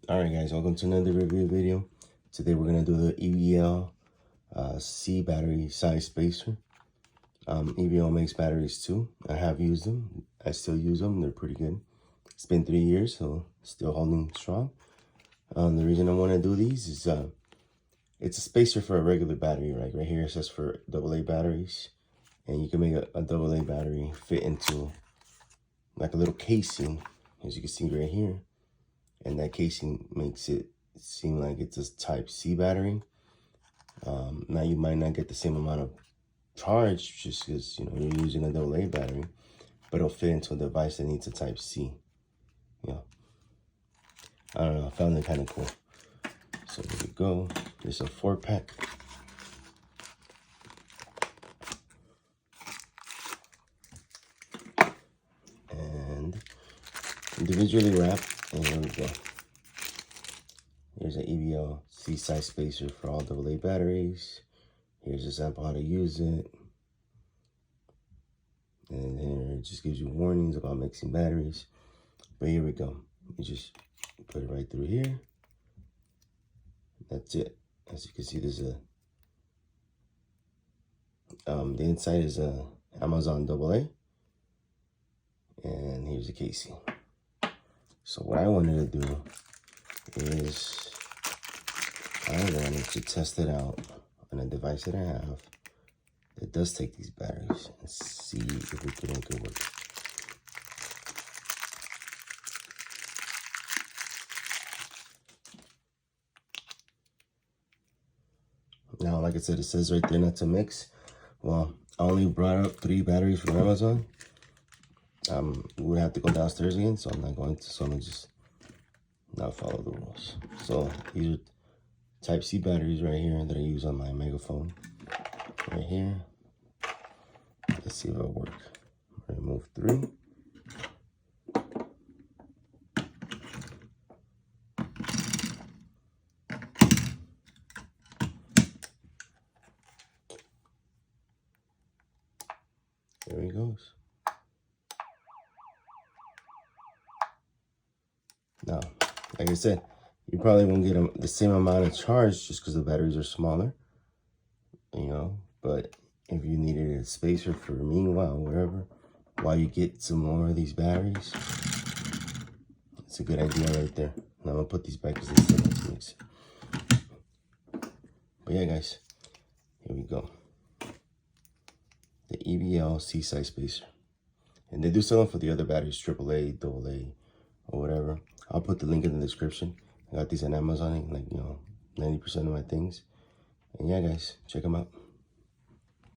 Alright guys, welcome to another review video. Today we're going to do the EBL C battery size spacer. EBL makes batteries too. I have used them. I still use them. They're pretty good. It's been 3 years, so still holding strong. The reason I want to do these is it's a spacer for a regular battery. Right here it says for AA batteries. And you can make a AA battery fit into like a little casing, as you can see right here. And that casing makes it seem like it's a type C battery. Now you might not get the same amount of charge just because you're using a AA battery, but it'll fit into a device that needs a type C. I don't know, I found it kind of cool. So there we go. There's a 4-pack. And individually wrapped. And here we go. Here's an EBL C size spacer for all AA batteries. Here's a sample how to use it. And here it just gives you warnings about mixing batteries. But here we go. You just put it right through here. That's it. As you can see, there's a the inside is a Amazon AA. And here's the casing. So what I wanted to do is I wanted to test it out on a device that I have that does take these batteries and see if we can make it work. Now, like I said, it says right there not to mix. Well, I only brought up 3 batteries from Amazon. We would have to go downstairs again, so I'm not going to. So I'm gonna just not follow the rules. So these are type C batteries right here that I use on my megaphone. Right here. Let's see if it'll work. Remove 3. There he goes. Now, like I said, you probably won't get the same amount of charge just because the batteries are smaller, but if you needed a spacer for meanwhile, wherever, while you get some more of these batteries, it's a good idea right there. Now I'm gonna put these back because they still have to mix. But yeah, guys, here we go. The EBL C-size spacer. And they do sell them for the other batteries, AAA, AA, or whatever. I'll put the link in the description. I got these on Amazon, like 90% of my things. And yeah, guys, check them out.